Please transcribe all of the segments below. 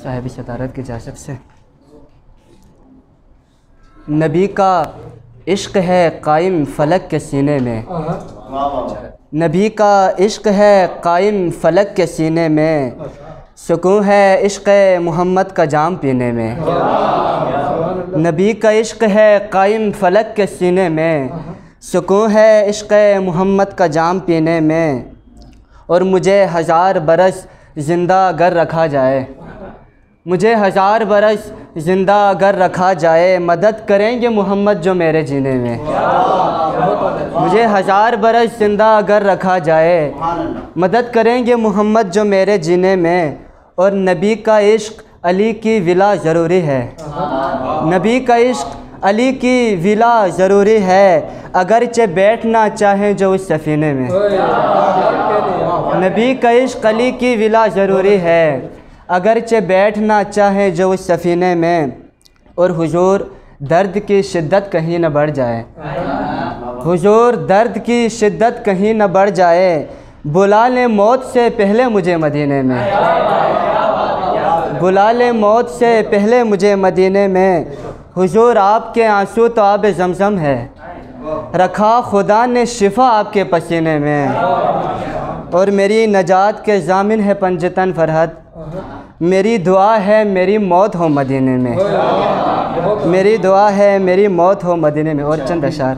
صاحب صدارت کی اجازت سے، نبی کا عشق ہے قائم فلک کے سینے میں، نبی کا عشق ہے قائم فلک کے سینے میں، سکون ہے عشق محمد کا جام پینے میں، نبی کا عشق ہے قائم فلک کے سینے میں، سکون ہے عشق محمد کا جام پینے میں، اور مجھے 1000 برس زندہ اگر رکھا جائے، مجھے 1000 برس زندہ اگر رکھا جائے، مدد کریں گے محمد جو میرے جینے میں، مجھے 1000 برس زندہ اگر رکھا جائے، مدد کریں گے محمد جو میرے جینے میں، اور نبی کا عشق علی کی ولا ضروری ہے، نبی کا عشق علی کی ولا ضروری ہے، اگرچہ بیٹھنا چاہیں جو اس سفینے میں، نبی کا عشق علی کی ولا ضروری ہے، اگرچہ بیٹھنا چاہیں جو اس سفینے میں، اور حضور درد کی شدت کہیں نہ بڑھ جائے، حضور درد کی شدت کہیں نہ بڑھ جائے، بلا لیں موت سے پہلے مجھے مدینے میں، بلا لیں موت سے پہلے مجھے مدینے میں، حضور آپ کے آنسو تو آب زمزم ہے، رکھا خدا نے شفا آپ کے پسینے میں، اور میری نجات کے ضامن ہے پنجتن فرحت، میری دعا ہے میری موت ہو مدینے میں، میری دعا ہے میری موت ہو مدینے میں۔ اور چند اشعار،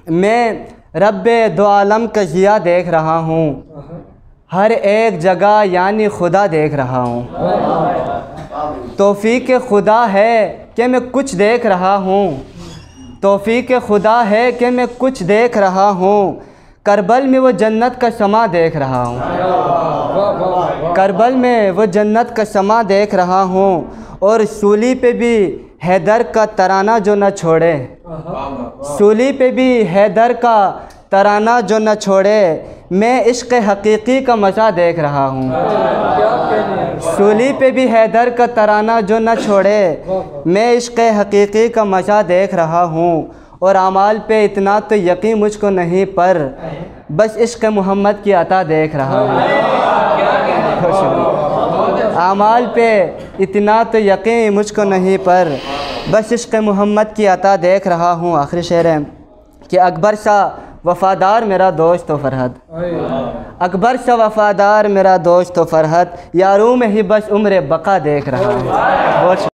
میں رب دو عالم کا ضیاء دیکھ رہا ہوں، ہر ایک جگہ یعنی خدا دیکھ رہا ہوں، توفیق خدا ہے کہ میں کچھ دیکھ رہا ہوں، توفیق خدا ہے کہ میں کچھ دیکھ رہا ہوں، کربل میں وہ جنت کا سما دیکھ رہا ہوں، کربل میں وہ جنت کا سما دیکھ رہا ہوں، اور سولی پہ بھی حیدر کا ترانہ جو نہ چھوڑے، سولی پہ بھی حیدر کا ترانہ جو نہ چھوڑے، میں عشق حقیقی کا مزہ دیکھ رہا ہوں، سولی پہ بھی حیدر کا ترانہ جو نہ چھوڑے، میں عشق حقیقی کا مزہ دیکھ رہا ہوں، اور اعمال پہ اتنا تو یقین مجھ کو نہیں پر بس عشق محمد کی عطا دیکھ رہا ہوں، اعمال پہ اتنا تو یقین مجھ کو نہیں پر بس عشق محمد کی عطا دیکھ رہا ہوں۔ آخری شعر ہے کہ اکبر سا وفادار میرا دوست و فرحت، اکبر سا وفادار میرا دوست و فرحت، یاروں میں ہی بس عمر بقا دیکھ رہا ہوں۔